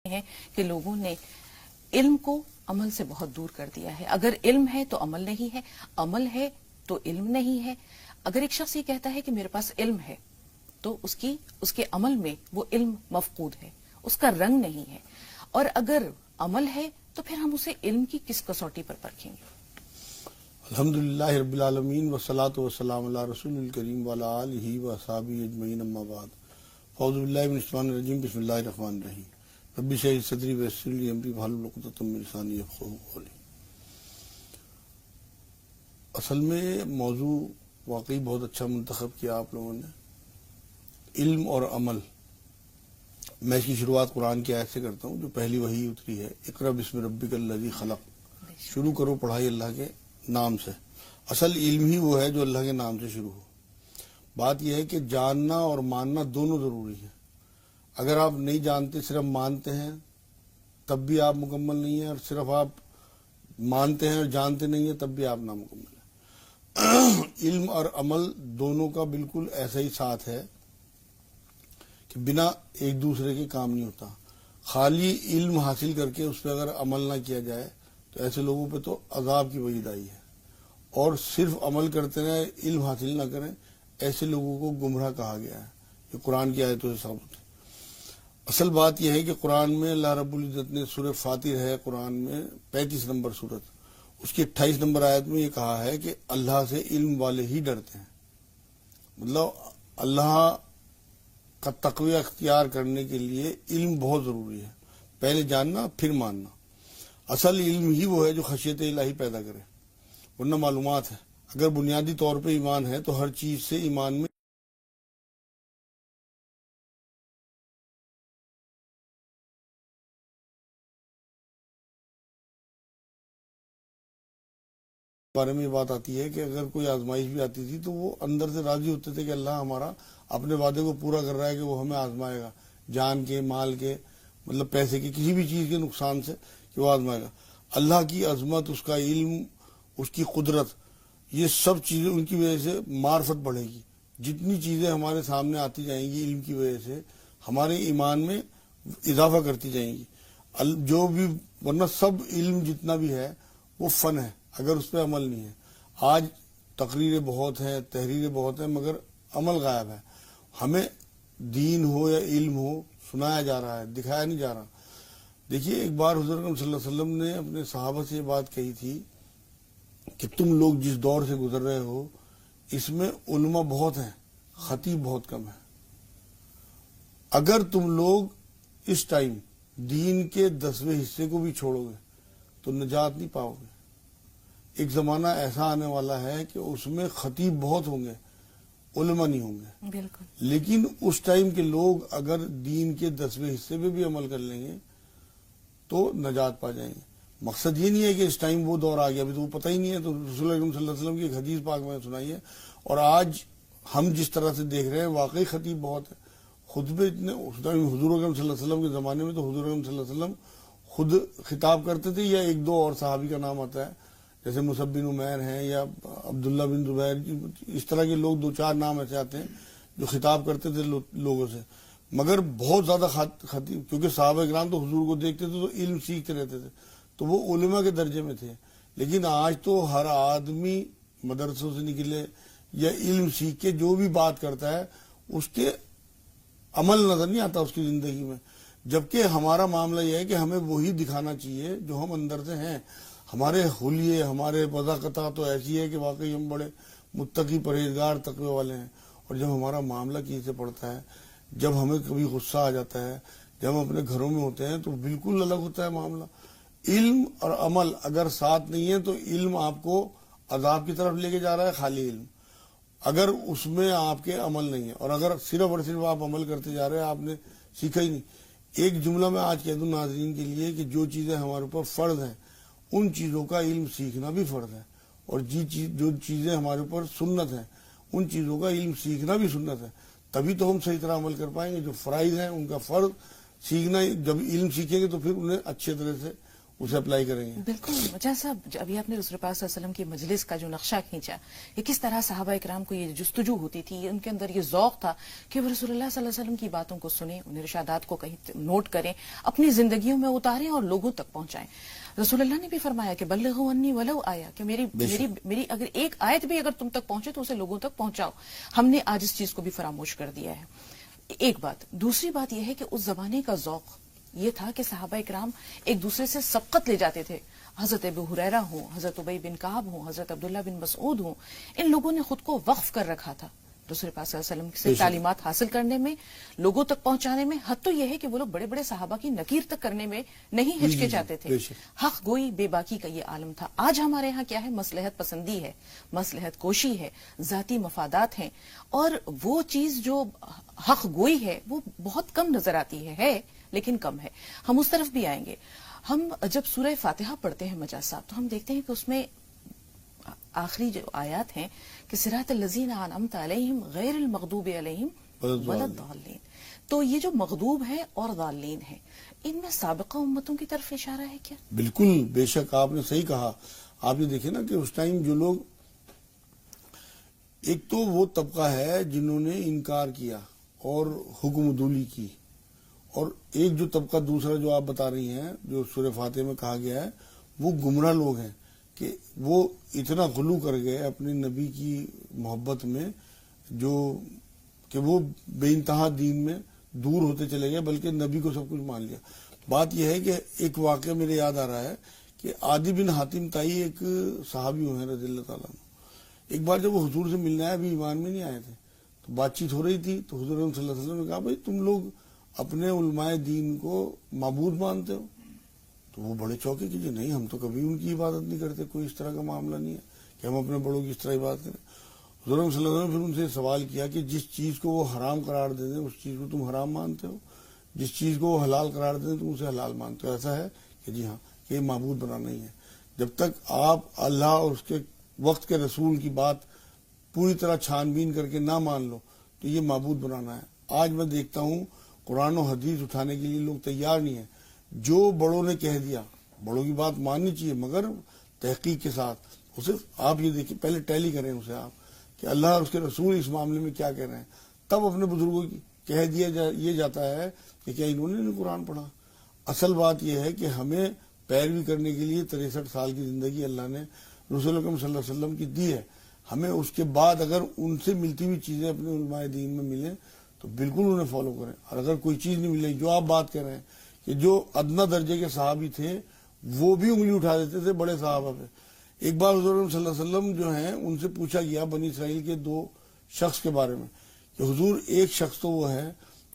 ہیں کہ لوگوں نے علم کو عمل سے بہت دور کر دیا ہے. اگر علم ہے تو عمل نہیں ہے، عمل ہے تو علم نہیں ہے. اگر ایک شخص یہ کہتا ہے کہ میرے پاس علم ہے تو اس کے عمل میں وہ علم مفقود ہے، اس کا رنگ نہیں ہے. اور اگر عمل ہے تو پھر ہم اسے علم کی کس کسوٹی پر پرکھیں گے؟ الحمدللہ رب العالمین والصلاة والسلام علی رسول الکریم وعلی آلہ واصحابہ اجمعین اما بعد. اعوذ باللہ من الشیطان الرجیم، بسم اللہ الرحمن الرحیم. رب اشرح لي صدری ویسر لی امری واحلل عقدۃ من لسانی یفقہوا قولی. اصل میں موضوع واقعی بہت اچھا منتخب کیا آپ لوگوں نے، علم اور عمل. میں اس کی شروعات قرآن کی آیت سے کرتا ہوں جو پہلی وحی اتری ہے، اقرأ بسم ربک الذی خلق. شروع کرو پڑھائی اللہ کے نام سے. اصل علم ہی وہ ہے جو اللہ کے نام سے شروع ہو. بات یہ ہے کہ جاننا اور ماننا دونوں ضروری ہے. اگر آپ نہیں جانتے صرف مانتے ہیں تب بھی آپ مکمل نہیں ہیں، اور صرف آپ مانتے ہیں اور جانتے نہیں ہیں تب بھی آپ نامکمل ہیں. علم اور عمل دونوں کا بالکل ایسا ہی ساتھ ہے کہ بنا ایک دوسرے کے کام نہیں ہوتا. خالی علم حاصل کر کے اس پہ اگر عمل نہ کیا جائے تو ایسے لوگوں پہ تو عذاب کی وعید آئی ہے. اور صرف عمل کرتے رہے، علم حاصل نہ کریں، ایسے لوگوں کو گمراہ کہا گیا ہے. یہ قرآن کی آیتوں سے ثابت ہے. اصل بات یہ ہے کہ قرآن میں اللہ رب العزت نے سورہ فاطر ہے قرآن میں 35 نمبر سورت، اس کی 28 نمبر آیت میں یہ کہا ہے کہ اللہ سے علم والے ہی ڈرتے ہیں. مطلب اللہ کا تقوی اختیار کرنے کے لیے علم بہت ضروری ہے. پہلے جاننا پھر ماننا. اصل علم ہی وہ ہے جو خشیت الہی پیدا کرے، ورنہ معلومات ہے. اگر بنیادی طور پہ ایمان ہے تو ہر چیز سے ایمان میں بارے میں یہ بات آتی ہے کہ اگر کوئی آزمائش بھی آتی تھی تو وہ اندر سے راضی ہوتے تھے کہ اللہ ہمارا اپنے وعدے کو پورا کر رہا ہے کہ وہ ہمیں آزمائے گا، جان کے، مال کے، مطلب پیسے کے، کسی بھی چیز کے نقصان سے کہ وہ آزمائے گا. اللہ کی عظمت، اس کا علم، اس کی قدرت، یہ سب چیزیں ان کی وجہ سے معرفت بڑھے گی. جتنی چیزیں ہمارے سامنے آتی جائیں گی علم کی وجہ سے ہمارے ایمان میں اضافہ کرتی جائیں گی. جو بھی ورنہ سب علم جتنا بھی ہے وہ فن ہے اگر اس پہ عمل نہیں ہے. آج تقریریں بہت ہیں، تحریریں بہت ہیں، مگر عمل غائب ہے. ہمیں دین ہو یا علم ہو سنایا جا رہا ہے، دکھایا نہیں جا رہا. دیکھیے ایک بار حضور اکرم صلی اللہ علیہ وسلم نے اپنے صحابہ سے یہ بات کہی تھی کہ تم لوگ جس دور سے گزر رہے ہو اس میں علماء بہت ہیں، خطیب بہت کم ہیں. اگر تم لوگ اس ٹائم دین کے 10ویں حصے کو بھی چھوڑو گے تو نجات نہیں پاؤ گے. ایک زمانہ ایسا آنے والا ہے کہ اس میں خطیب بہت ہوں گے، علماء نہیں ہوں گے. بالکل. لیکن اس ٹائم کے لوگ اگر دین کے 10ویں حصے پہ بھی عمل کر لیں گے تو نجات پا جائیں گے. مقصد یہ نہیں ہے کہ اس ٹائم وہ دور آ گیا، ابھی تو وہ پتہ ہی نہیں ہے. تو رسول اللہ صلی اللہ علیہ وسلم کی ایک حدیث پاک میں سنائی ہے. اور آج ہم جس طرح سے دیکھ رہے ہیں واقعی خطیب بہت ہے. خطبے اتنے، حضور اکرم صلی اللہ علیہ وسلم کے زمانے میں تو حضور اکرم صلی اللہ علیہ وسلم خود خطاب کرتے تھے یا ایک دو اور صحابی کا نام آتا ہے جیسے مصعب بن عمیر ہیں یا عبداللہ بن زبیر، اس طرح کے لوگ 2-4 نام ایسے آتے ہیں جو خطاب کرتے تھے لوگوں سے. مگر بہت زیادہ خطیب، کیونکہ صحابہ اکرام تو حضور کو دیکھتے تھے تو علم سیکھتے رہتے تھے تو وہ علماء کے درجے میں تھے. لیکن آج تو ہر آدمی مدرسوں سے نکلے یا علم سیکھ کے جو بھی بات کرتا ہے اس کے عمل نظر نہیں آتا اس کی زندگی میں. جبکہ ہمارا معاملہ یہ ہے کہ ہمیں وہی دکھانا چاہیے جو ہم اندر سے ہیں. ہمارے حلیے، ہمارے وضاقتہ تو ایسی ہے کہ واقعی ہم بڑے متقی پرہیزگار تقوی والے ہیں. اور جب ہمارا معاملہ کسی سے پڑتا ہے، جب ہمیں کبھی غصہ آ جاتا ہے، جب ہم اپنے گھروں میں ہوتے ہیں تو بالکل الگ ہوتا ہے معاملہ. علم اور عمل اگر ساتھ نہیں ہے تو علم آپ کو عذاب کی طرف لے کے جا رہا ہے، خالی علم. اگر اس میں آپ کے عمل نہیں ہے اور اگر صرف اور صرف آپ عمل کرتے جا رہے ہیں، آپ نے سیکھا ہی نہیں. ایک جملہ میں آج کہہ دوں ناظرین کے لیے کہ جو چیزیں ہمارے اوپر فرض ہیں ان چیزوں کا علم سیکھنا بھی فرض ہے، اور جو چیزیں ہمارے اوپر سنت ہیں ان چیزوں کا علم سیکھنا بھی سنت ہے. تبھی تو ہم صحیح طرح عمل کر پائیں گے. جو فرائض ہیں ان کا فرض سیکھنا، جب علم سیکھیں گے تو پھر انہیں اچھے طرح سے اسے اپلائی کریں گے. بالکل مجھا صاحب، ابھی آپ نے رسول پاک صلی اللہ علیہ وسلم کی مجلس کا جو نقشہ کھینچا، یہ کس طرح صحابہ اکرام کو یہ جستجو ہوتی تھی، ان کے اندر یہ ذوق تھا کہ وہ رسول اللہ صلی اللہ علیہ وسلم کی باتوں کو سنیں، ان ارشادات کو کہیں نوٹ کریں، اپنی زندگیوں میں اتاریں اور لوگوں تک پہنچائیں. رسول اللہ نے بھی فرمایا کہ بلغوا انی ولو آیا، کہ میری اگر ایک آیت بھی اگر تم تک پہنچے تو اسے لوگوں تک پہنچاؤ. ہم نے آج اس چیز کو بھی فراموش کر دیا ہے. ایک بات. دوسری بات یہ ہے کہ اس زمانے کا ذوق یہ تھا کہ صحابہ اکرام ایک دوسرے سے سبقت لے جاتے تھے. حضرت ابو ہریرہ ہوں، حضرت ابی بن کعب ہوں، حضرت عبداللہ بن مسعود ہوں، ان لوگوں نے خود کو وقف کر رکھا تھا رسول پاک صلی اللہ علیہ وسلم سے تعلیمات حاصل کرنے میں، لوگوں تک پہنچانے میں. حد تو یہ ہے کہ وہ لوگ بڑے بڑے صحابہ کی نکیر تک کرنے میں نہیں ہچکچاتے تھے. حق گوئی بے باکی کا یہ عالم تھا. آج ہمارے ہاں کیا ہے؟ مصلحت پسندی ہے، مصلحت کوشی ہے، ذاتی مفادات ہیں، اور وہ چیز جو حق گوئی ہے وہ بہت کم نظر آتی ہے لیکن کم ہے. ہم اس طرف بھی آئیں گے. ہم جب سورہ فاتحہ پڑھتے ہیں مجاز صاحب تو ہم دیکھتے ہیں کہ اس میں آخری جو آیات ہیں کہ صراط الذین انعمت علیہم غیر المغضوب علیہم ولا الضالین، تو یہ جو مغضوب ہے اور ضالین ہے، ان میں سابقہ امتوں کی طرف اشارہ ہے کیا؟ بالکل، بے شک آپ نے صحیح کہا. آپ یہ دیکھیں نا کہ اس ٹائم جو لوگ، ایک تو وہ طبقہ ہے جنہوں نے انکار کیا اور حکم عدولی کی، اور ایک جو طبقہ دوسرا جو آپ بتا رہی ہیں جو سورہ فاتحہ میں کہا گیا ہے، وہ گمراہ لوگ ہیں کہ وہ اتنا غلو کر گئے اپنے نبی کی محبت میں جو کہ وہ بے انتہا دین میں دور ہوتے چلے گئے، بلکہ نبی کو سب کچھ مان لیا. بات یہ ہے کہ ایک واقعہ میرے یاد آ رہا ہے کہ عادی بن حاتم تائی ایک صحابی ہیں رضی اللہ تعالیٰ عنہ. ایک بار جب وہ حضور سے ملنے آئے، ابھی ایمان میں نہیں آئے تھے، تو بات چیت ہو رہی تھی، تو حضور صلی اللہ علیہ وسلم نے کہا بھائی تم لوگ اپنے علماء دین کو معبود مانتے ہو؟ تو وہ بڑے چوکے کہ جی نہیں، ہم تو کبھی ان کی عبادت نہیں کرتے، کوئی اس طرح کا معاملہ نہیں ہے کہ ہم اپنے بڑوں کی اس طرح عبادت کریں. حضور صلی اللہ علیہ وسلم نے پھر ان سے سوال کیا کہ جس چیز کو وہ حرام قرار دے دیں اس چیز کو تم حرام مانتے ہو، جس چیز کو وہ حلال قرار دے دیں تم اسے حلال مانتے ہو؟ ایسا ہے کہ جی ہاں، کہ یہ معبود بنانا ہی ہے. جب تک آپ اللہ اور اس کے وقت کے رسول کی بات پوری طرح چھان بین کر کے نہ مان لو تو یہ معبود بنانا ہے. آج میں دیکھتا ہوں قرآن و حدیث اٹھانے کے لیے لوگ تیار نہیں ہیں. جو بڑوں نے کہہ دیا، بڑوں کی بات ماننی چاہیے مگر تحقیق کے ساتھ. اسے آپ یہ دیکھیں، پہلے ٹیلی کریں اسے آپ کہ اللہ اور اس کے رسول اس معاملے میں کیا کہہ رہے ہیں، تب اپنے بزرگوں کی کہہ دیا یہ جاتا ہے کہ کیا انہوں نے نہیں قرآن پڑھا. اصل بات یہ ہے کہ ہمیں پیروی کرنے کے لیے 63 سال کی زندگی اللہ نے رسول اکرم صلی اللہ علیہ وسلم کی دی ہے. ہمیں اس کے بعد اگر ان سے ملتی ہوئی چیزیں اپنے علماء دین میں ملیں تو بالکل انہیں فالو کریں. اور اگر کوئی چیز نہیں ملے، جو آپ بات کر رہے ہیں کہ جو ادنا درجے کے صحابی تھے وہ بھی انگلی اٹھا دیتے تھے بڑے صحابہ پہ. ایک بار حضور صلی اللہ علیہ وسلم جو ہیں ان سے پوچھا گیا بنی اسرائیل کے 2 شخص کے بارے میں کہ حضور ایک شخص تو وہ ہے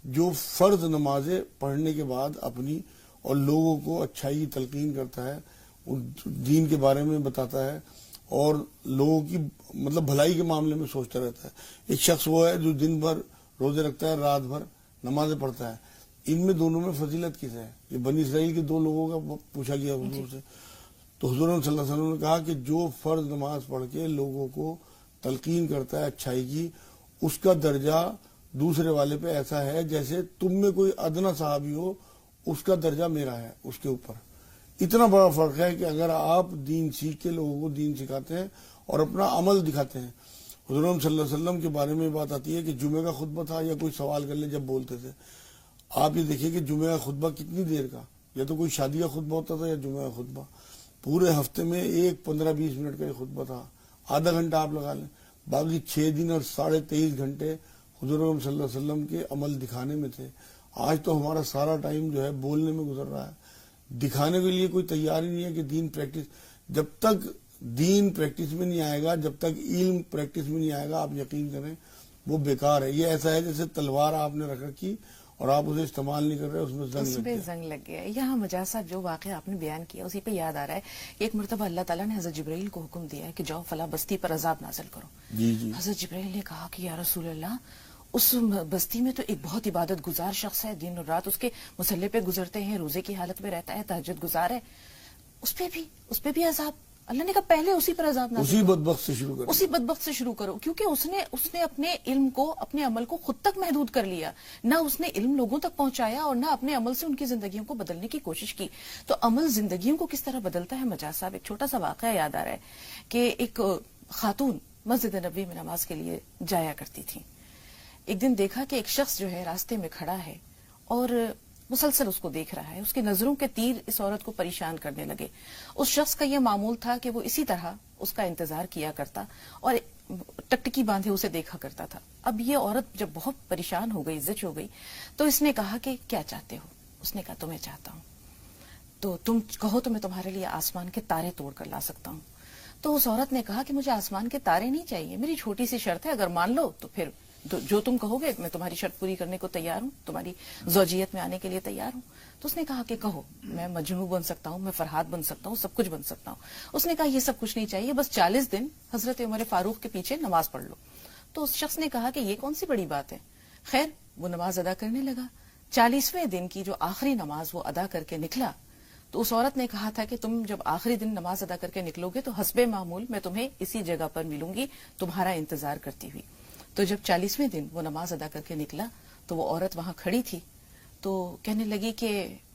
جو فرض نمازیں پڑھنے کے بعد اپنی اور لوگوں کو اچھائی کی تلقین کرتا ہے، دین کے بارے میں بتاتا ہے اور لوگوں کی مطلب بھلائی کے معاملے میں سوچتا رہتا ہے. ایک شخص وہ ہے جو دن بھر روزے رکھتا ہے، رات بھر نمازیں پڑھتا ہے. ان میں دونوں میں فضیلت کس ہے؟ یہ بنی اسرائیل کے 2 لوگوں کا پوچھا گیا حضور سے. تو حضور صلی اللہ علیہ وسلم نے کہا کہ جو فرض نماز پڑھ کے لوگوں کو تلقین کرتا ہے اچھائی کی، اس کا درجہ دوسرے والے پہ ایسا ہے جیسے تم میں کوئی ادنا صحابی ہو، اس کا درجہ میرا ہے اس کے اوپر. اتنا بڑا فرق ہے کہ اگر آپ دین سیکھ کے لوگوں کو دین سکھاتے ہیں اور اپنا عمل دکھاتے ہیں. حضور صلی اللہ علیہ وسلم کے بارے میں بات آتی ہے کہ جمعہ کا خطبہ تھا یا کوئی سوال کر لے جب بولتے تھے. آپ یہ دیکھیں کہ جمعہ کا خطبہ کتنی دیر کا، یا تو کوئی شادی کا خطبہ ہوتا تھا یا جمعہ کا خطبہ. پورے ہفتے میں ایک 15-20 منٹ کا یہ خطبہ تھا، آدھا گھنٹہ آپ لگا لیں. باقی 6 دن اور 23.5 گھنٹے حضور صلی اللہ علیہ وسلم کے عمل دکھانے میں تھے. آج تو ہمارا سارا ٹائم جو ہے بولنے میں گزر رہا ہے، دکھانے کے لیے کوئی تیار ہی نہیں ہے کہ دین پریکٹس. جب تک دین پریکٹس میں نہیں آئے گا، جب تک علم پریکٹس میں نہیں آئے گا، آپ یقین کریں وہ بیکار ہے. یہ ایسا ہے جیسے تلوار آپ نے رکھ رکھی اور آپ اسے استعمال نہیں کر رہے، اس میں زنگ لگ گیا. یہاں مجاز صاحب جو واقعہ آپ نے بیان کیا اسی پہ یاد آ رہا ہے کہ ایک مرتبہ اللہ تعالیٰ نے حضرت جبرائیل کو حکم دیا ہے کہ جاؤ فلاں بستی پر عذاب نازل کرو. جی حضرت جبرائیل نے کہا کہ یا رسول اللہ، اس بستی میں تو ایک بہت عبادت گزار شخص ہے، دن اور رات اس کے مسلح پہ گزرتے ہیں، روزے کی حالت میں رہتا ہے، تہجد گزار ہے، اس پہ بھی اللہ نے کہا پہلے اسی پر عذاب نازل اسی کرو، بدبخت سے شروع کریں. اسی بدبخت سے شروع کرو، کیونکہ اس نے اپنے علم کو، اپنے عمل کو خود تک محدود کر لیا، نہ اس نے علم لوگوں تک پہنچایا اور نہ اپنے عمل سے ان کی زندگیوں کو بدلنے کی کوشش کی. تو عمل زندگیوں کو کس طرح بدلتا ہے. مجاز صاحب ایک چھوٹا سا واقعہ یاد آ رہا ہے کہ ایک خاتون مسجد نبوی میں نماز کے لیے جایا کرتی تھی. ایک دن دیکھا کہ ایک شخص جو ہے راستے میں کھڑا ہے اور مسلسل اس کو دیکھ رہا ہے. اس کے نظروں کے تیر اس عورت کو پریشان کرنے لگے. اس شخص کا یہ معمول تھا کہ وہ اسی طرح اس کا انتظار کیا کرتا اور ٹکٹکی باندھے اسے دیکھا کرتا تھا. اب یہ عورت جب بہت پریشان ہو گئی، زچ ہو گئی، تو اس نے کہا کہ کیا چاہتے ہو. اس نے کہا تمہیں چاہتا ہوں، تو تم کہو تو میں تمہارے لیے آسمان کے تارے توڑ کر لا سکتا ہوں. تو اس عورت نے کہا کہ مجھے آسمان کے تارے نہیں چاہیے، میری چھوٹی سی شرط ہے، اگر مان لو تو پھر جو تم کہو گے میں تمہاری شرط پوری کرنے کو تیار ہوں، تمہاری زوجیت میں آنے کے لیے تیار ہوں. تو اس نے کہا کہ کہو، میں مجنو بن سکتا ہوں، میں فرحاد بن سکتا ہوں، سب کچھ بن سکتا ہوں. اس نے کہا یہ سب کچھ نہیں چاہیے، بس 40 دن حضرت عمر فاروق کے پیچھے نماز پڑھ لو. تو اس شخص نے کہا کہ یہ کون سی بڑی بات ہے. خیر وہ نماز ادا کرنے لگا. 40ویں دن کی جو آخری نماز وہ ادا کر کے نکلا تو اس عورت نے کہا تھا کہ تم جب آخری دن نماز ادا کر کے نکلو گے تو حسب معمول میں تمہیں اسی جگہ پر ملوں گی تمہارا انتظار کرتی ہوئی. تو جب 40ویں دن وہ نماز ادا کر کے نکلا تو وہ عورت وہاں کھڑی تھی تو کہنے لگی کہ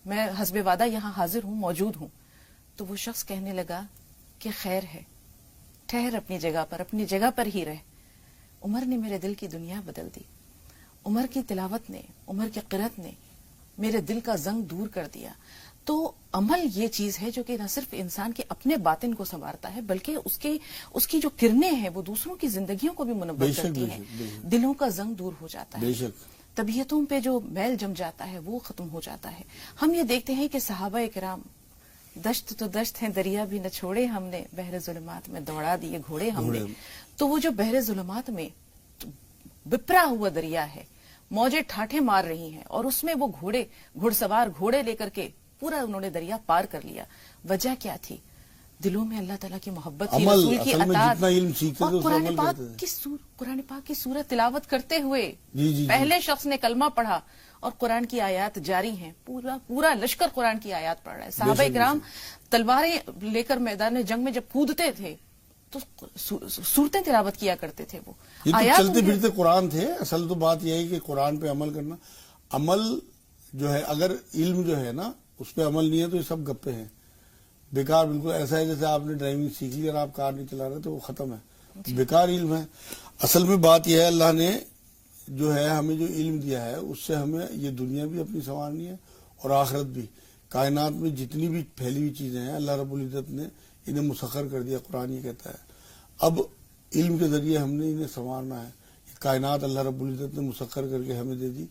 میں حسب وعدہ یہاں حاضر ہوں، موجود ہوں. تو وہ شخص کہنے لگا کہ خیر ہے، ٹھہر اپنی جگہ پر ہی رہ. عمر نے میرے دل کی دنیا بدل دی. عمر کی تلاوت نے، عمر کی قرأت نے میرے دل کا زنگ دور کر دیا. تو عمل یہ چیز ہے جو کہ نہ صرف انسان کے اپنے باطن کو سنوارتا ہے بلکہ اس کی جو کرنیں ہیں وہ دوسروں کی زندگیوں کو بھی منور کرتی ہیں. دلوں کا زنگ دور ہو جاتا ہے، طبیعتوں پہ جو میل جم جاتا ہے وہ ختم ہو جاتا ہے. ہم یہ دیکھتے ہیں کہ صحابہ کرام، دشت تو دشت ہیں دریا بھی نہ چھوڑے ہم نے، بحر ظلمات میں دوڑا دیے گھوڑے ہم نے. تو وہ جو بحر ظلمات میں بپرا ہوا دریا ہے، موجیں ٹھاٹھے مار رہی ہیں اور اس میں وہ گھڑ سوار گھوڑے لے کر کے پورا انہوں نے دریا پار کر لیا. وجہ کیا تھی؟ دلوں میں اللہ تعالیٰ کی محبت تھی، رسول کی اطاعت، اور قرآن پاک کی سورت تلاوت کرتے ہوئے پہلے شخص نے کلمہ پڑھا اور قرآن کی آیات جاری ہیں. پورا لشکر قرآن کی آیات پڑھ رہا ہے. صحابہ کرام تلواریں لے کر میدان جنگ میں جب کودتے تھے تو سورتیں تلاوت کیا کرتے تھے. وہ چلتے پھرتے قرآن تھے. اصل تو بات یہ ہے کہ قرآن پہ عمل کرنا. عمل جو ہے، اگر علم جو ہے نا اس پہ عمل نہیں ہے تو یہ سب گپے ہیں، بیکار. بالکل ایسا ہے جیسے آپ نے ڈرائیونگ سیکھ لی اور آپ کار نہیں چلا رہے تو وہ ختم ہے، بیکار علم ہے. اصل میں بات یہ ہے اللہ نے جو ہے ہمیں جو علم دیا ہے اس سے ہمیں یہ دنیا بھی اپنی سنوارنی ہے اور آخرت بھی. کائنات میں جتنی بھی پھیلی ہوئی چیزیں ہیں اللہ رب العزت نے انہیں مسخر کر دیا. قرآن یہ کہتا ہے اب علم کے ذریعے ہم نے انہیں سنوارنا ہے. کائنات اللہ رب العزت نے مسخر کر کے ہمیں دے دی.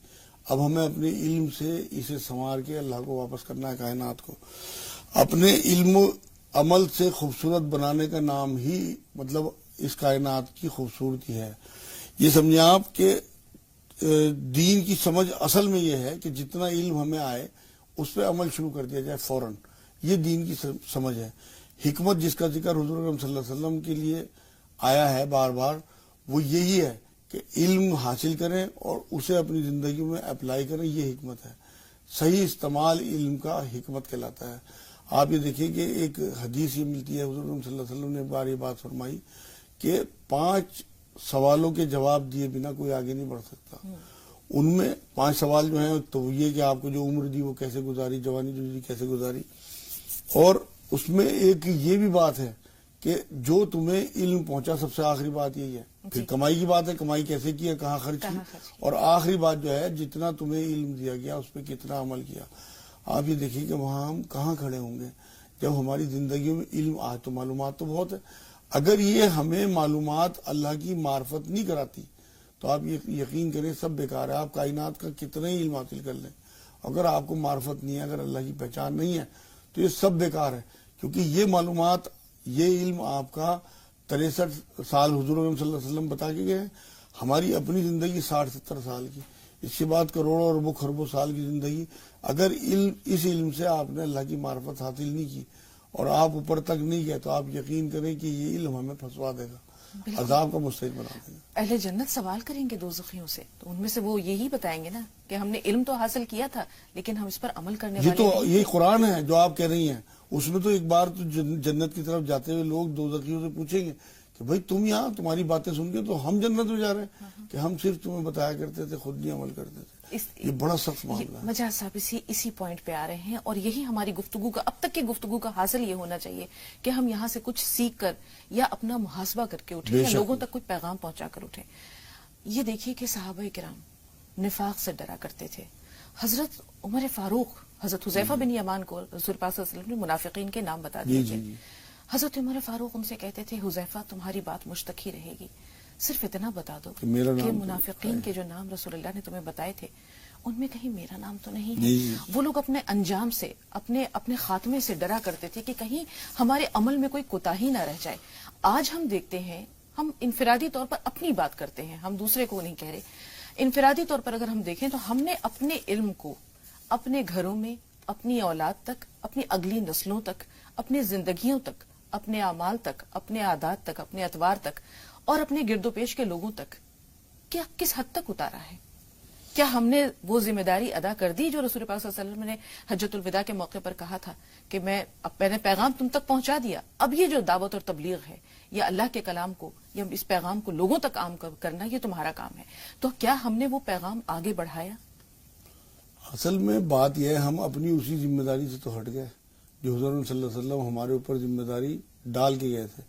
اب ہمیں اپنے علم سے اسے سنوار کے اللہ کو واپس کرنا ہے. کائنات کو اپنے علم و عمل سے خوبصورت بنانے کا نام ہی مطلب اس کائنات کی خوبصورتی ہے. یہ سمجھیں آپ کہ دین کی سمجھ اصل میں یہ ہے کہ جتنا علم ہمیں آئے اس پہ عمل شروع کر دیا جائے فوراً. یہ دین کی سمجھ ہے. حکمت جس کا ذکر حضور اکرم صلی اللہ علیہ وسلم کے لیے آیا ہے بار بار وہ یہی ہے کہ علم حاصل کریں اور اسے اپنی زندگی میں اپلائی کریں. یہ حکمت ہے. صحیح استعمال علم کا حکمت کہلاتا ہے. آپ یہ دیکھیں کہ ایک حدیث یہ ملتی ہے، حضور اکرم صلی اللہ علیہ وسلم نے بار یہ بات فرمائی کہ 5 سوالوں کے جواب دیے بنا کوئی آگے نہیں بڑھ سکتا. ان میں 5 سوال جو ہیں تو یہ کہ آپ کو جو عمر دی وہ کیسے گزاری، جوانی جو دی کیسے گزاری، اور اس میں ایک یہ بھی بات ہے کہ جو تمہیں علم پہنچا سب سے آخری بات یہی ہے. پھر کمائی کی بات ہے، کمائی کیسے کی ہے، کہاں خرچ کی، اور آخری بات جو ہے جتنا تمہیں علم دیا گیا اس پہ کتنا عمل کیا. آپ یہ دیکھیے کہ وہاں ہم کہاں کھڑے ہوں گے جب ہماری زندگیوں میں علم آئے. تو معلومات تو بہت ہے، اگر یہ ہمیں معلومات اللہ کی معرفت نہیں کراتی تو آپ یقین کریں سب بیکار ہے. آپ کائنات کا کتنا ہی علم حاصل کر لیں، اگر آپ کو معرفت نہیں ہے، اگر اللہ کی پہچان نہیں ہے تو یہ سب بیکار ہے. کیونکہ یہ معلومات، یہ علم آپ کا 63 سال حضور صلی اللہ علیہ وسلم بتا کے گئے ہیں. ہماری اپنی زندگی 60-70 سال کی، اس کے بعد کروڑوں اربوں خربوں سال کی زندگی. اگر اس علم سے آپ نے اللہ کی معرفت حاصل نہیں کی اور آپ اوپر تک نہیں گئے تو آپ یقین کریں کہ یہ علم ہمیں پھنسوا دے گا، عذاب کا مستحق بنا دے گا. اہل جنت سوال کریں گے دوزخیوں سے تو ان میں سے وہ یہی بتائیں گے نا کہ ہم نے علم تو حاصل کیا تھا لیکن ہم اس پر عمل کرنے والے یہ تو یہی قرآن ہے جو آپ کہہ رہی ہیں. اس میں تو ایک بار تو جنت کی طرف جاتے ہوئے لوگ دوزخیوں سے پوچھیں گے کہ بھائی تم یہاں تمہاری باتیں سن کے تو ہم جنت میں جا رہے ہیں کہ ہم صرف تمہیں بتایا کرتے تھے، خود نہیں عمل کرتے تھے. یہ بڑا سخت معاملہ ہے. مجاز صاحب اسی پوائنٹ پہ آ رہے ہیں، اور یہی ہماری گفتگو کا اب تک کی گفتگو کا حاصل یہ ہونا چاہیے کہ ہم یہاں سے کچھ سیکھ کر یا اپنا محاسبہ کر کے اٹھیں یا لوگوں تک کوئی پیغام پہنچا کر اٹھیں. یہ دیکھیے کہ صحابہ کرام نفاق سے ڈرا کرتے تھے. حضرت عمر فاروق، حضرت حذیفہ بن یمان کو رسول پاک صلی اللہ علیہ وسلم نے منافقین کے نام بتا دیے تھے. حضرت عمر فاروق ان سے کہتے تھے حذیفہ تمہاری بات مجھ تک ہی رہے گی، صرف اتنا بتا دو کہ منافقین کے جو نام رسول اللہ نے تمہیں بتائے تھے ان میں کہیں میرا نام تو نہیں ہے. وہ لوگ اپنے انجام سے، اپنے خاتمے سے ڈرا کرتے تھے کہ کہیں ہمارے عمل میں کوئی کوتاہی نہ رہ جائے. آج ہم دیکھتے ہیں، ہم انفرادی طور پر اپنی بات کرتے ہیں، ہم دوسرے کو نہیں کہہ رہے. انفرادی طور پر اگر ہم دیکھیں تو ہم نے اپنے علم کو اپنے گھروں میں، اپنی اولاد تک، اپنی اگلی نسلوں تک، اپنی زندگیوں تک، اپنے اعمال تک، اپنے عادات تک، اپنے اطوار تک اور اپنے گرد و پیش کے لوگوں تک کیا کس حد تک اتارا ہے؟ کیا ہم نے وہ ذمہ داری ادا کر دی جو رسول پاک صلی اللہ علیہ وسلم نے حجۃ الوداع کے موقع پر کہا تھا کہ میں نے پیغام تم تک پہنچا دیا، اب یہ جو دعوت اور تبلیغ ہے یا اللہ کے کلام کو یا اس پیغام کو لوگوں تک عام کرنا یہ تمہارا کام ہے. تو کیا ہم نے وہ پیغام آگے بڑھایا؟ اصل میں بات یہ ہے ہم اپنی اسی ذمہ داری سے تو ہٹ گئے جو حضور صلی اللہ علیہ وسلم ہمارے اوپر ذمہ داری ڈال کے گئے تھے.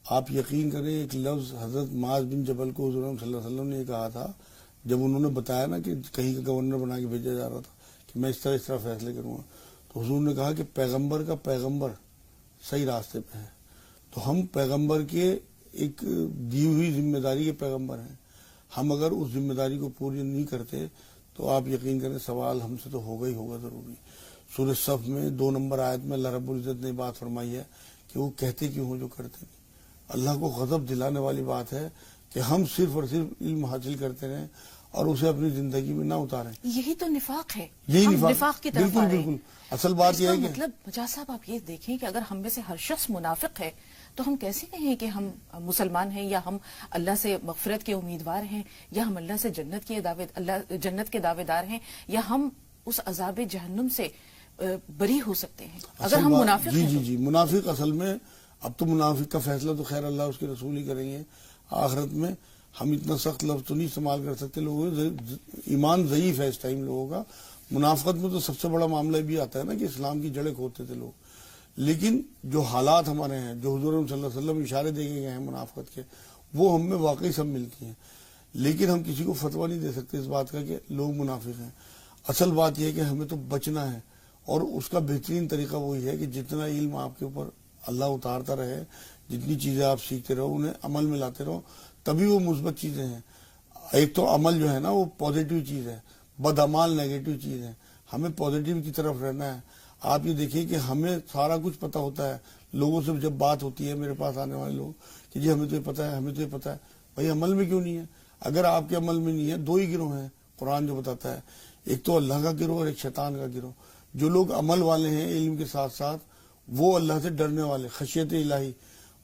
آپ یقین کریں ایک لفظ حضرت معاذ بن جبل کو حضور صلی اللہ علیہ وسلم نے یہ کہا تھا جب انہوں نے بتایا نا کہ کہیں کا گورنر بنا کے بھیجا جا رہا تھا کہ میں اس طرح فیصلے کروں گا، تو حضور نے کہا کہ پیغمبر کا پیغمبر صحیح راستے پہ ہے. تو ہم پیغمبر کے ایک دی ہوئی ذمہ داری کے پیغمبر ہیں. ہم اگر اس ذمہ داری کو پوری نہیں کرتے تو آپ یقین کریں سوال ہم سے تو ہوگا ہی ہوگا ضروری. سورہ صف میں 2 نمبر آیت میں اللہ رب العزت نے بات فرمائی ہے کہ وہ کہتے کیوں ہو جو کرتے نہیں. اللہ کو غضب دلانے والی بات ہے کہ ہم صرف اور صرف علم حاصل کرتے رہیں اور اسے اپنی زندگی میں نہ اتاریں. یہی تو نفاق ہے، یہی ہم نفاق کی طرف آ رہے ہیں. بالکل. اصل بات یہ ہے کہ مطلب مجاز صاحب آپ یہ دیکھیں کہ اگر ہم میں سے ہر شخص منافق ہے تو ہم کیسے کہیں کہ ہم مسلمان ہیں یا ہم اللہ سے مغفرت کے امیدوار ہیں یا ہم اللہ سے جنت کے دعوے دار ہیں یا ہم اس عذاب جہنم سے بری ہو سکتے ہیں اگر ہم منافق ہیں. جی منافق اصل میں اب تو منافق کا فیصلہ تو خیر اللہ اس کے رسول ہی کریں گے آخرت میں. ہم اتنا سخت لفظ تو نہیں استعمال کر سکتے. لوگوں ایمان ضعیف ہے اس ٹائم لوگوں کا. منافقت میں تو سب سے بڑا معاملہ بھی آتا ہے نا کہ اسلام کی جڑیں کھودتے تھے لوگ. لیکن جو حالات ہمارے ہیں جو حضور صلی اللہ علیہ وسلم اشارے دے کے گئے ہیں منافقت کے وہ ہم میں واقعی سب ملتی ہیں. لیکن ہم کسی کو فتویٰ نہیں دے سکتے اس بات کا کہ لوگ منافق ہیں. اصل بات یہ ہے کہ ہمیں تو بچنا ہے اور اس کا بہترین طریقہ وہی ہے کہ جتنا علم آپ کے اوپر اللہ اتارتا رہے، جتنی چیزیں آپ سیکھتے رہو انہیں عمل میں لاتے رہو تبھی وہ مثبت چیزیں ہیں. ایک تو عمل جو ہے نا وہ پازیٹیو چیز ہے، بدعمال نیگیٹو چیز ہے. ہمیں پازیٹیو کی طرف رہنا ہے. آپ یہ دیکھیں کہ ہمیں سارا کچھ پتا ہوتا ہے. لوگوں سے جب بات ہوتی ہے میرے پاس آنے والے لوگ کہ جی ہمیں تو یہ پتا ہے، ہمیں تو یہ پتا ہے. بھائی عمل میں کیوں نہیں ہے؟ اگر آپ کے عمل میں نہیں ہے 2 ہی گروہ ہیں قرآن جو بتاتا ہے، ایک تو اللہ کا گروہ اور ایک شیطان کا گروہ. جو لوگ عمل والے ہیں علم کے ساتھ ساتھ وہ اللہ سے ڈرنے والے خشیت الہی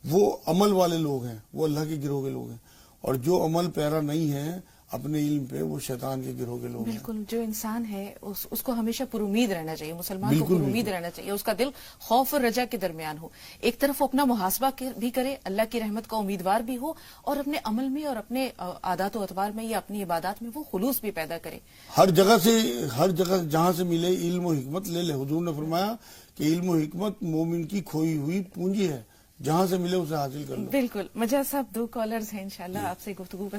وہ عمل والے لوگ ہیں، وہ اللہ کے گروہ کے لوگ ہیں. اور جو عمل پیرا نہیں ہے اپنے علم پہ وہ شیطان کے گروہ کے لوگ ہیں. بالکل. جو انسان ہے اس کو ہمیشہ پر امید رہنا چاہیے، مسلمان کو پر امید رہنا چاہیے. اس کا دل خوف اور رجا کے درمیان ہو. ایک طرف وہ اپنا محاسبہ بھی کرے، اللہ کی رحمت کا امیدوار بھی ہو اور اپنے عمل میں اور اپنے عادات و اطوار میں یا اپنی عبادات میں وہ خلوص بھی پیدا کرے. ہر جگہ جہاں سے ملے علم و حکمت لے لے. حضور نے فرمایا کہ علم و حکمت مومن کی کھوئی ہوئی پونجی ہے، جہاں سے ملے اسے حاصل کر لو. بالکل. مجاز صاحب 2 کالرز ہیں انشاءاللہ آپ سے گفتگو کا